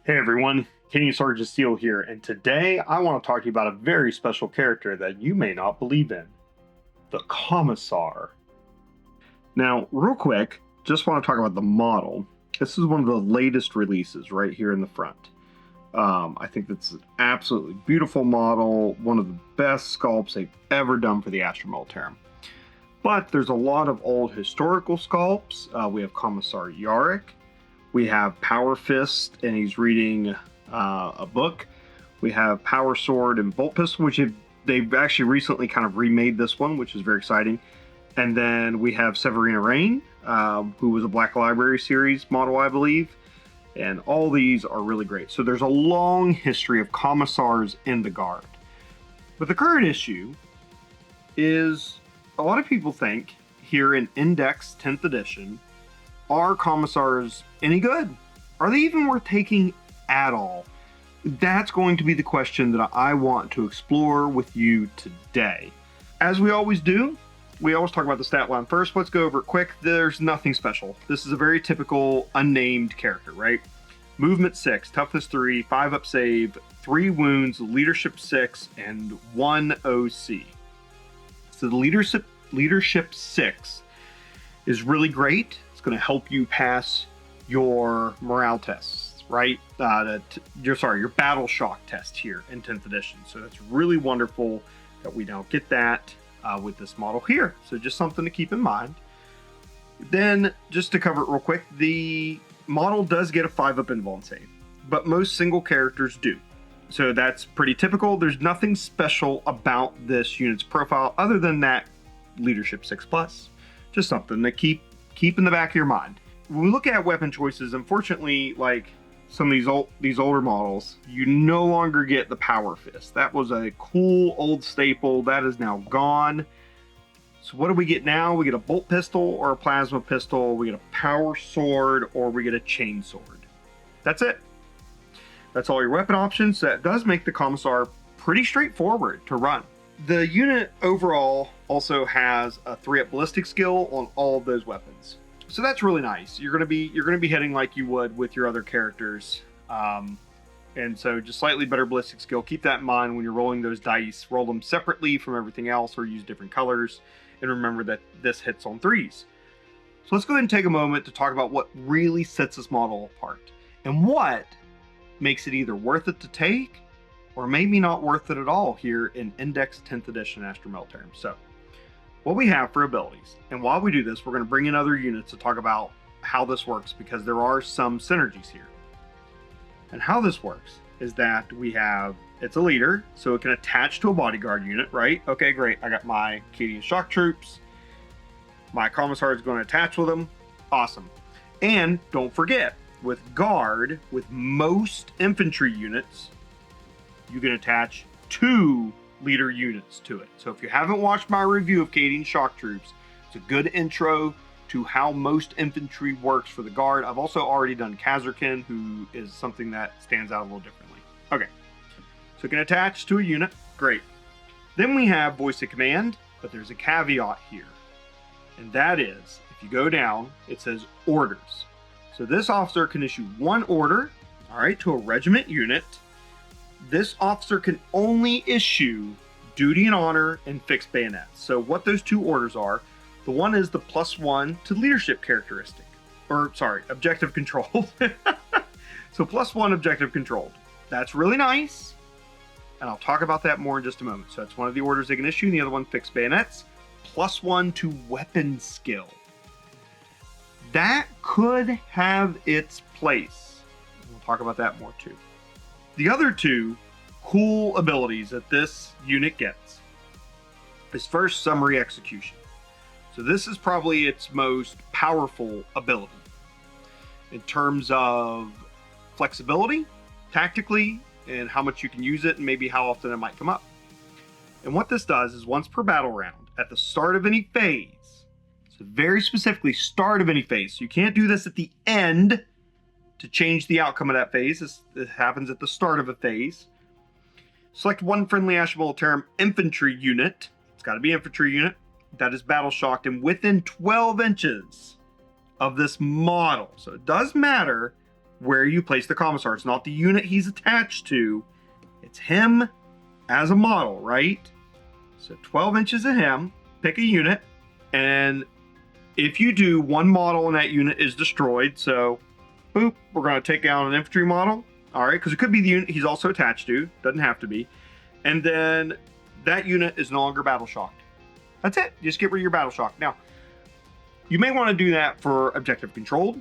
Hey everyone, King Sergeant Steel here, and today I want to talk to you about a very special character that you may not believe in, the Commissar. Now, real quick, just want to talk about the model. This is one of the latest releases right here in the front. I think that's an absolutely beautiful model, one of the best sculpts they've ever done for the Astra Militarum. But there's a lot of old historical sculpts. We have Commissar Yarick. We have Power Fist, and he's reading a book. We have Power Sword and Bolt Pistol, which they've actually recently kind of remade this one, which is very exciting. And then we have Severina Rain, who was a Black Library series model, I believe. And all these are really great. So there's a long history of Commissars in the Guard. But the current issue is a lot of people think here in Index 10th edition, are Commissars any good? Are they even worth taking at all? That's going to be the question that I want to explore with you today. As we always do, we always talk about the stat line first. Let's go over it quick. There's nothing special. This is a very typical unnamed character, right? Movement 6, toughness 3, 5 up save, 3 wounds, leadership 6, and 1 OC. So the leadership 6 is really great. Going to help you pass your morale tests, right? Your battle shock test here in 10th edition. So that's really wonderful that we now get that with this model here. So just something to keep in mind. Then, just to cover it real quick, the model does get a 5-up invuln save, but most single characters do. So that's pretty typical. There's nothing special about this unit's profile other than that leadership 6+. Just something to keep in the back of your mind. When we look at weapon choices, unfortunately, like some of these older models, you no longer get the Power Fist. That was a cool old staple that is now gone. So what do we get now? We get a bolt pistol or a plasma pistol. We get a power sword or we get a chain sword. That's it. That's all your weapon options. That does make the Commissar pretty straightforward to run. The unit overall also has a 3-up ballistic skill on all of those weapons, so that's really nice. You're gonna be hitting like you would with your other characters, and so just slightly better ballistic skill. Keep that in mind when you're rolling those dice. Roll them separately from everything else, or use different colors. And remember that this hits on 3s. So let's go ahead and take a moment to talk about what really sets this model apart and what makes it either worth it to take or maybe not worth it at all here in Index 10th edition Astra Militarum. So, what we have for abilities, and while we do this, we're going to bring in other units to talk about how this works because there are some synergies here. And how this works is that we have, it's a leader, so it can attach to a bodyguard unit, right? Okay, great. I got my Cadian shock troops. My Commissar is going to attach with them. Awesome. And don't forget, with guard, with most infantry units, you can attach 2 leader units to it. So if you haven't watched my review of Cadian shock troops, it's a good intro to how most infantry works for the Guard. I've also already done Kazarkin, who is something that stands out a little differently. Okay, so it can attach to a unit. Great. Then we have voice of command, but there's a caveat here. And that is, if you go down, it says orders. So this officer can issue 1 order, all right, to a regiment unit. This officer can only issue duty and honor and fixed bayonets. So what those 2 orders are, the one is the +1 to leadership characteristic, objective controlled. So +1 objective controlled. That's really nice. And I'll talk about that more in just a moment. So that's one of the orders they can issue, and the other one fixed bayonets. +1 to weapon skill. That could have its place. We'll talk about that more too. The other 2 cool abilities that this unit gets is first summary execution. So this is probably its most powerful ability in terms of flexibility, tactically, and how much you can use it and maybe how often it might come up. And what this does is once per battle round, at the start of any phase, so very specifically start of any phase, so you can't do this at the end to change the outcome of that phase. This happens at the start of a phase. Select 1 friendly Astra Militarum infantry unit. It's got to be infantry unit. That is battle shocked and within 12 inches of this model. So it does matter where you place the Commissar. It's not the unit he's attached to. It's him as a model, right? So 12 inches of him, pick a unit, and if you do, one model in that unit is destroyed. So, boop, we're going to take down an infantry model. All right, because it could be the unit he's also attached to. Doesn't have to be. And then that unit is no longer battle shocked. That's it. Just get rid of your battle shock. Now, you may want to do that for objective controlled,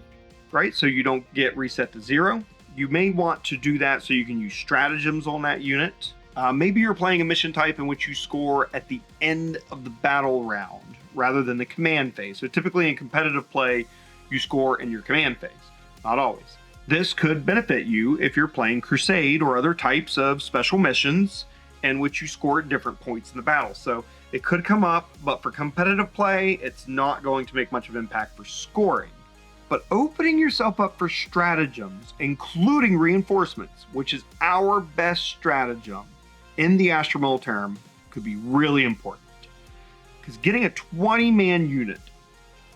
right? So you don't get reset to 0. You may want to do that so you can use stratagems on that unit. Maybe you're playing a mission type in which you score at the end of the battle round rather than the command phase. So typically in competitive play, you score in your command phase. Not always. This could benefit you if you're playing Crusade or other types of special missions in which you score at different points in the battle. So it could come up, but for competitive play, it's not going to make much of an impact for scoring. But opening yourself up for stratagems, including reinforcements, which is our best stratagem in the Astra Militarum, could be really important. Because getting a 20-man unit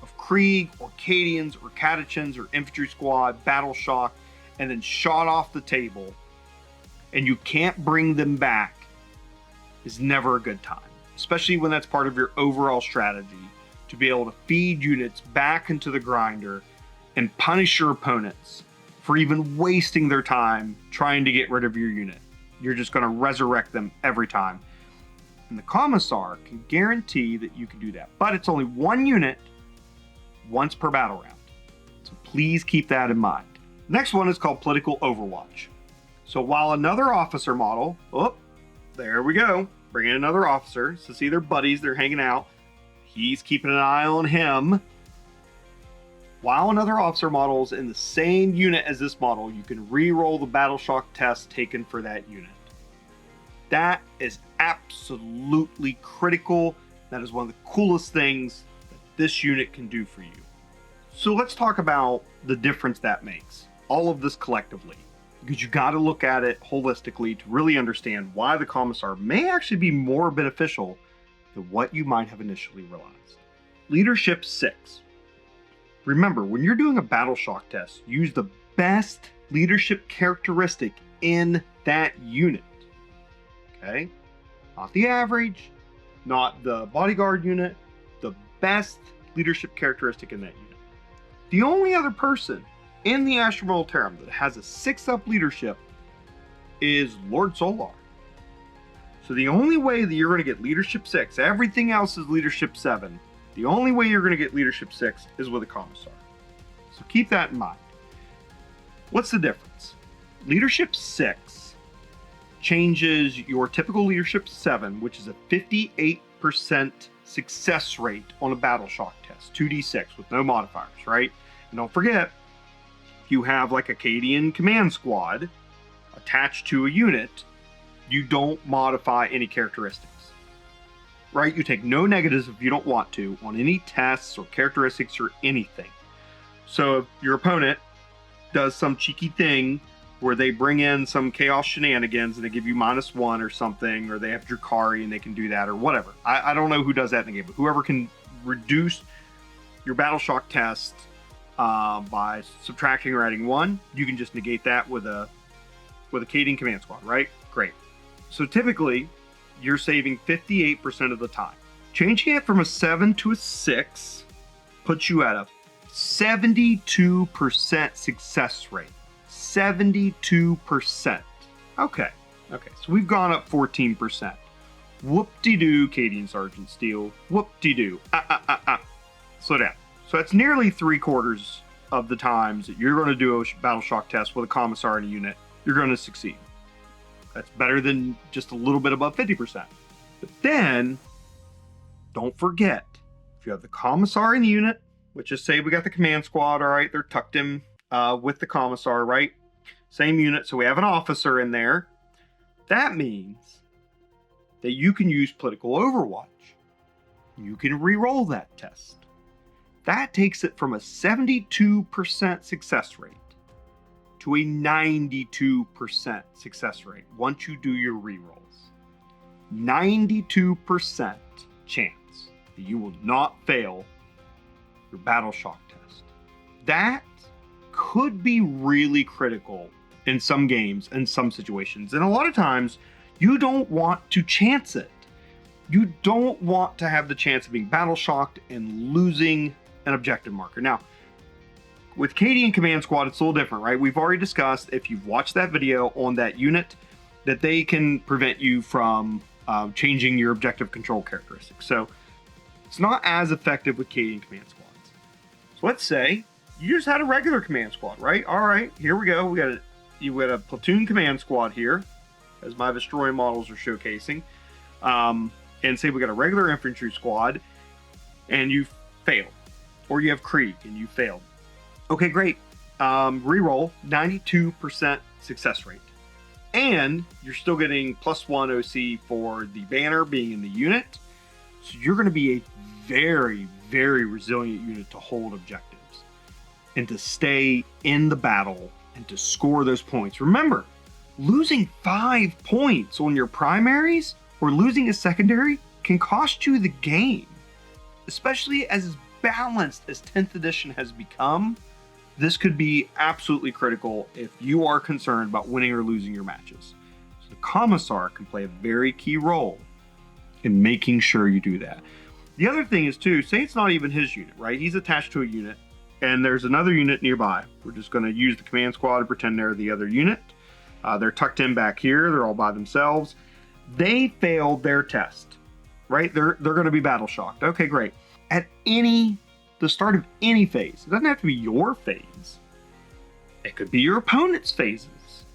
of Krieg or Cadians or Catechins or infantry squad, battle shock, and then shot off the table, and you can't bring them back, is never a good time. Especially when that's part of your overall strategy, to be able to feed units back into the grinder and punish your opponents for even wasting their time trying to get rid of your unit. You're just going to resurrect them every time. And the Commissar can guarantee that you can do that. But it's only one unit once per battle round. So please keep that in mind. Next one is called Political Overwatch. So while another officer model, oh, there we go, bring in another officer. So see, they're buddies, they're hanging out. He's keeping an eye on him. While another officer model is in the same unit as this model, you can re-roll the battle shock test taken for that unit. That is absolutely critical. That is one of the coolest things that this unit can do for you. So let's talk about the difference that makes, all of this collectively, because you got to look at it holistically to really understand why the Commissar may actually be more beneficial than what you might have initially realized. Leadership 6. Remember, when you're doing a battle shock test, use the best leadership characteristic in that unit. Okay? Not the average, not the bodyguard unit, the best leadership characteristic in that unit. The only other person in the Astra Militarum that has a 6-up leadership is Lord Solar. So the only way that you're going to get leadership 6, everything else is leadership 7. The only way you're going to get leadership 6 is with a Commissar. So keep that in mind. What's the difference? Leadership 6 changes your typical leadership 7, which is a 58% success rate on a battle shock test, 2d6 with no modifiers, right? And don't forget, if you have like a Cadian command squad attached to a unit, you don't modify any characteristics. Right? You take no negatives if you don't want to on any tests or characteristics or anything. So if your opponent does some cheeky thing where they bring in some chaos shenanigans and they give you -1 or something, or they have Drakari and they can do that or whatever. I don't know who does that in the game, but whoever can reduce your battle shock test by subtracting or adding 1, you can just negate that with a Cadian command squad, right? Great. So typically, you're saving 58% of the time. Changing it from a 7 to a 6 puts you at a 72% success rate. 72%. Okay, so we've gone up 14%. Whoop-de-doo, Cadian Sergeant Steele. Whoop-de-doo. Slow down. So that's nearly 3/4 of the times that you're going to do a battle shock test with a Commissar in a unit, you're going to succeed. That's better than just a little bit above 50%. But then, don't forget, if you have the Commissar in the unit, let's just say we got the command squad, all right, they're tucked in with the Commissar, right? Same unit, so we have an officer in there. That means that you can use Political Overwatch. You can re-roll that test. That takes it from a 72% success rate to a 92% success rate once you do your re-rolls. 92% chance that you will not fail your battle shock test. That could be really critical in some games and some situations. And a lot of times you don't want to chance it. You don't want to have the chance of being battle shocked and losing an objective marker. Now, with Cadian Command Squad, it's a little different, right? We've already discussed, if you've watched that video on that unit, that they can prevent you from changing your objective control characteristics. So it's not as effective with Cadian Command Squads. So let's say you just had a regular Command Squad, right? All right, here we go. You got a platoon Command Squad here, as my destroy models are showcasing. And say we got a regular infantry squad, and you failed. Or you have Krieg, and you failed. Okay, great. Reroll, 92% success rate. And you're still getting +1 OC for the banner being in the unit. So you're going to be a very, very resilient unit to hold objectives and to stay in the battle and to score those points. Remember, losing 5 points on your primaries or losing a secondary can cost you the game. Especially as balanced as 10th edition has become, this could be absolutely critical if you are concerned about winning or losing your matches. So the Commissar can play a very key role in making sure you do that. The other thing is too, say it's not even his unit, right? He's attached to a unit and there's another unit nearby. We're just going to use the command squad to pretend they're the other unit. They're tucked in back here. They're all by themselves. They failed their test, right? They're going to be battle shocked. Okay, great. At the start of any phase, it doesn't have to be your phase. It could be your opponent's phases.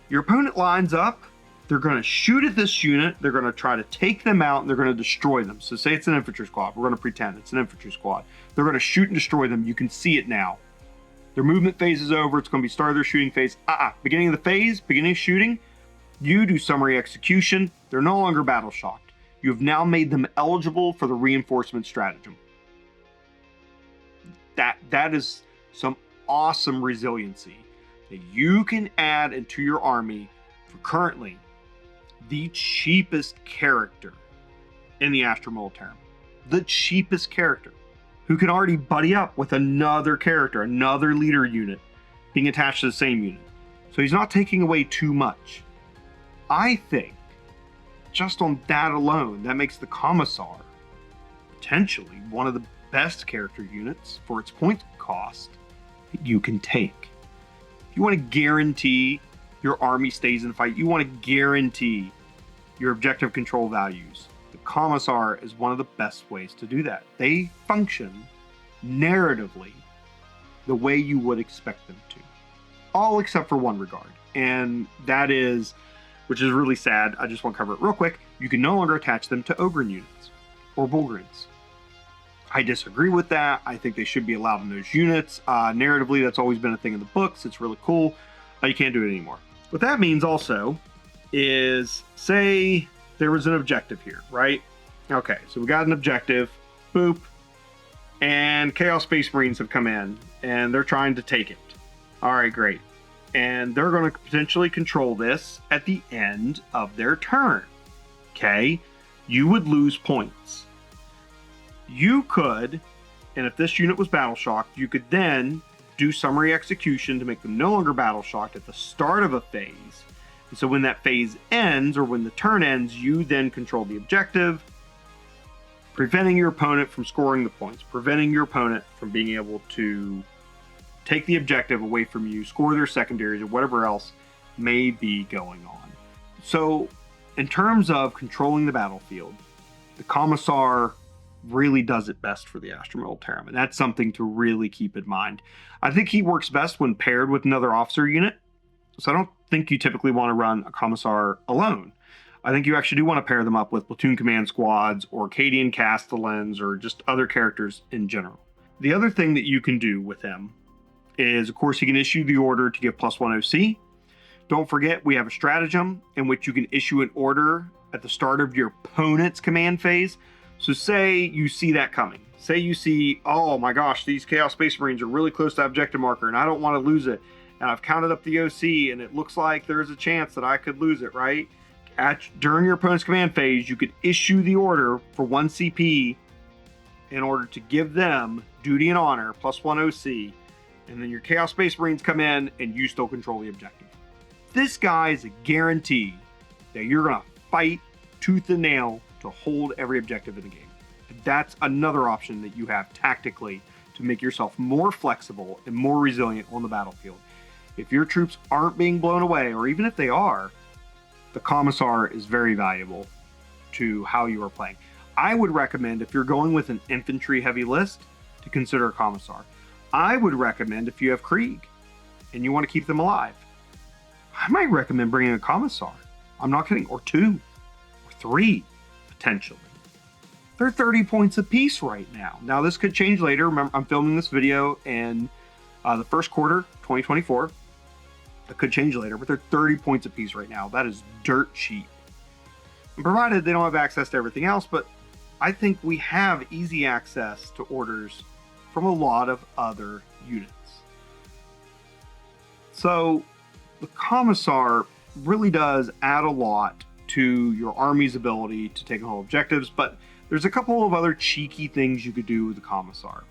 Your opponent lines up. They're going to shoot at this unit. They're going to try to take them out, and they're going to destroy them. So say it's an infantry squad. We're going to pretend it's an infantry squad. They're going to shoot and destroy them. You can see it now. Their movement phase is over. It's going to be start of their shooting phase. Beginning of the phase, beginning of shooting, you do summary execution. They're no longer battle shocked. You have now made them eligible for the reinforcement stratagem. That is some awesome resiliency that you can add into your army for currently the cheapest character in the Astra Militarum. The cheapest character who can already buddy up with another character, another leader unit being attached to the same unit. So he's not taking away too much. I think just on that alone, that makes the Commissar potentially one of the best character units for its point cost that you can take. If you want to guarantee your army stays in the fight, you want to guarantee your objective control values, the Commissar is one of the best ways to do that. They function narratively the way you would expect them to. All except for one regard. And that is, which is really sad, I just want to cover it real quick, you can no longer attach them to Ogren units or Bulgarins. I disagree with that. I think they should be allowed in those units. Narratively, that's always been a thing in the books. It's really cool. You can't do it anymore. What that means also is, say there was an objective here, right? Okay, so we got an objective, boop, and Chaos Space Marines have come in, and they're trying to take it. All right, great. And they're going to potentially control this at the end of their turn. Okay, you would lose points. You could, and if this unit was battle shocked, you could then do summary execution to make them no longer battle shocked at the start of a phase. And so when that phase ends, or when the turn ends, you then control the objective, preventing your opponent from scoring the points, preventing your opponent from being able to take the objective away from you, score their secondaries, or whatever else may be going on. So in terms of controlling the battlefield, the Commissar really does it best for the Astra Militarum, and that's something to really keep in mind. I think he works best when paired with another officer unit, so I don't think you typically want to run a Commissar alone. I think you actually do want to pair them up with platoon command squads or Cadian Castellans or just other characters in general. The other thing that you can do with him is, of course, he can issue the order to give +1 OC. Don't forget, we have a stratagem in which you can issue an order at the start of your opponent's command phase. So say you see that coming. Say you see, oh my gosh, these Chaos Space Marines are really close to objective marker and I don't want to lose it. And I've counted up the OC and it looks like there's a chance that I could lose it, right? During your opponent's command phase, you could issue the order for 1 CP in order to give them duty and honor +1 OC And then your Chaos Space Marines come in and you still control the objective. This guy is a guarantee that you're going to fight tooth and nail to hold every objective in the game. That's another option that you have tactically to make yourself more flexible and more resilient on the battlefield. If your troops aren't being blown away, or even if they are, the Commissar is very valuable to how you are playing. I would recommend, if you're going with an infantry heavy list, to consider a Commissar. I would recommend, if you have Krieg and you want to keep them alive, I might recommend bringing a Commissar. I'm not kidding. Or 2 or 3 potentially. They're 30 points apiece right now. Now, this could change later. Remember, I'm filming this video in the first quarter, 2024. It could change later, but they're 30 points apiece right now. That is dirt cheap. And provided they don't have access to everything else, but I think we have easy access to orders from a lot of other units. So the Commissar really does add a lot to your army's ability to take on objectives, but there's a couple of other cheeky things you could do with the Commissar.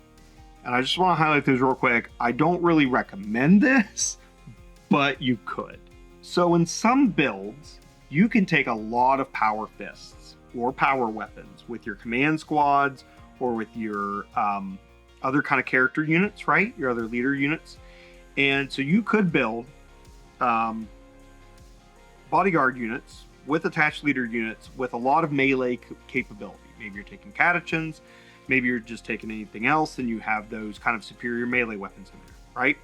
And I just want to highlight those real quick. I don't really recommend this, but you could. So in some builds, you can take a lot of power fists or power weapons with your command squads or with your other kind of character units, right? Your other leader units. And so you could build bodyguard units with attached leader units with a lot of melee capability. Maybe you're taking Cadians, maybe you're just taking anything else, and you have those kind of superior melee weapons in there, right?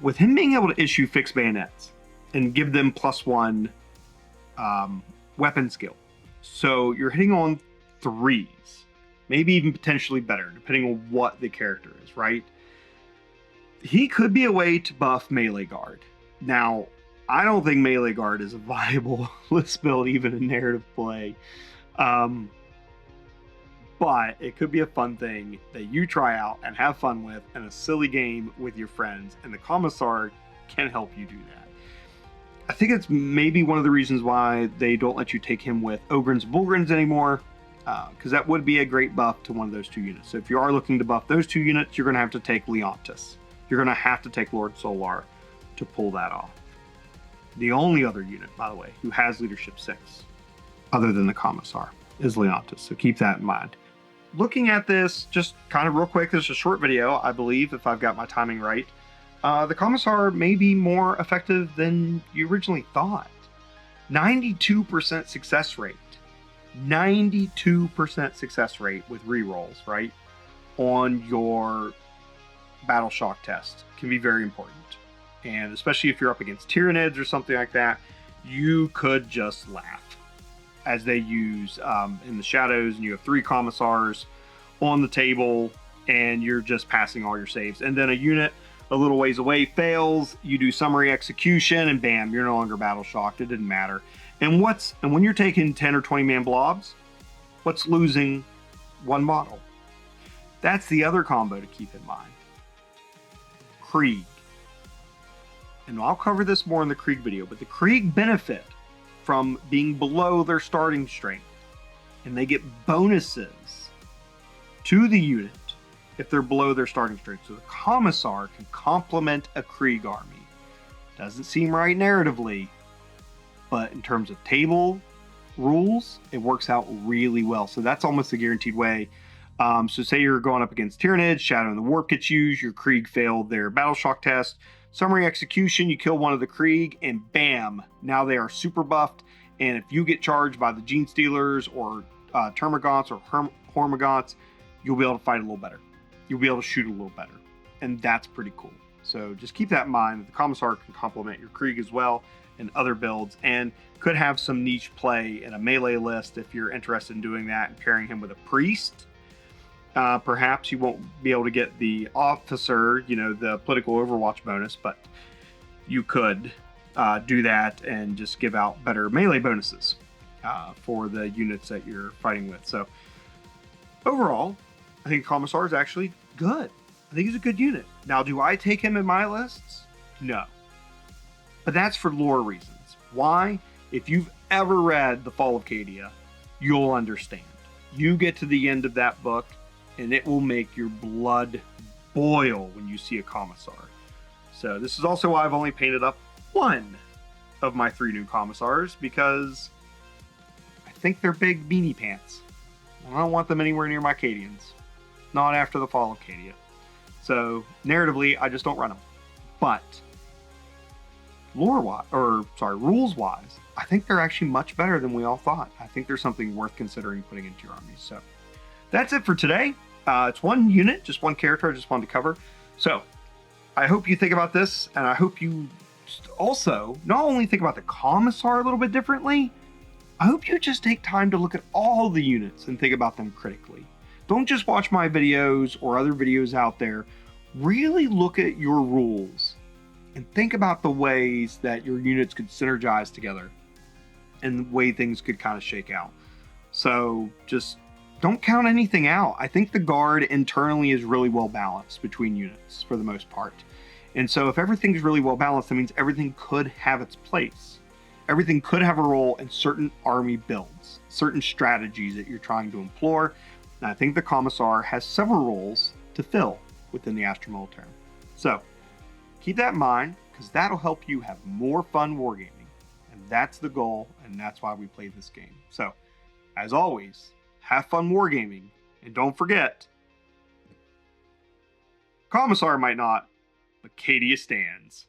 With him being able to issue fixed bayonets and give them +1 weapon skill. So you're hitting on 3s, maybe even potentially better, depending on what the character is, right? He could be a way to buff melee guard. Now, I don't think melee guard is a viable list build, even in narrative play. But it could be a fun thing that you try out and have fun with in a silly game with your friends, and the Commissar can help you do that. I think it's maybe one of the reasons why they don't let you take him with Ogrins and Bullgrins anymore, because that would be a great buff to one of those 2 units. So if you are looking to buff those 2 units, you're going to have to take Leontis. You're going to have to take Lord Solar to pull that off. The only other unit, by the way, who has Leadership 6, other than the Commissar, is Leontis. So keep that in mind. Looking at this, just kind of real quick, this is a short video, I believe, if I've got my timing right. The Commissar may be more effective than you originally thought. 92% success rate. 92% success rate with rerolls, right? On your battle shock test can be very important. And especially if you're up against Tyranids or something like that, you could just laugh as they use in the shadows, and you have 3 Commissars on the table, and you're just passing all your saves. And then a unit a little ways away fails, you do summary execution, and bam, you're no longer battle shocked. It didn't matter. And when you're taking 10 or 20 man blobs, what's losing 1 model? That's the other combo to keep in mind. Krieg. And I'll cover this more in the Krieg video, but the Krieg benefit from being below their starting strength, and they get bonuses to the unit if they're below their starting strength. So the Commissar can complement a Krieg army. Doesn't seem right narratively, but in terms of table rules, it works out really well. So that's almost a guaranteed way. So say you're going up against Tyranids, Shadow and the Warp gets used, your Krieg failed their battle shock test, summary execution, you kill one of the Krieg, and bam, now they are super buffed. And if you get charged by the Gene Stealers or Termagants or Hormagaunts, you'll be able to fight a little better. You'll be able to shoot a little better. And that's pretty cool. So just keep that in mind. The Commissar can complement your Krieg as well in other builds, and could have some niche play in a melee list if you're interested in doing that and pairing him with a Priest. Perhaps you won't be able to get the officer, the political overwatch bonus, but you could do that and just give out better melee bonuses for the units that you're fighting with. So overall, I think Commissar is actually good. I think he's a good unit. Now, do I take him in my lists? No. But that's for lore reasons. Why? If you've ever read The Fall of Cadia, you'll understand. You get to the end of that book, and it will make your blood boil when you see a Commissar. So this is also why I've only painted up one of my 3 new Commissars, because I think they're big beanie pants. I don't want them anywhere near my Cadians. Not after the fall of Cadia. So narratively, I just don't run them. But rules-wise, I think they're actually much better than we all thought. I think there's something worth considering putting into your armies. So that's it for today. It's one unit, just one character I just wanted to cover. So I hope you think about this, and I hope you also not only think about the Commissar a little bit differently, I hope you just take time to look at all the units and think about them critically. Don't just watch my videos or other videos out there. Really look at your rules and think about the ways that your units could synergize together and the way things could kind of shake out. So just don't count anything out. I think the Guard internally is really well balanced between units for the most part. And so if everything's really well balanced, that means everything could have its place. Everything could have a role in certain army builds, certain strategies that you're trying to employ. And I think the Commissar has several roles to fill within the Astra Militarum. So keep that in mind, because that'll help you have more fun wargaming. And that's the goal, and that's why we play this game. So, as always, have fun wargaming, and don't forget, Commissar might not, but Cadia stands.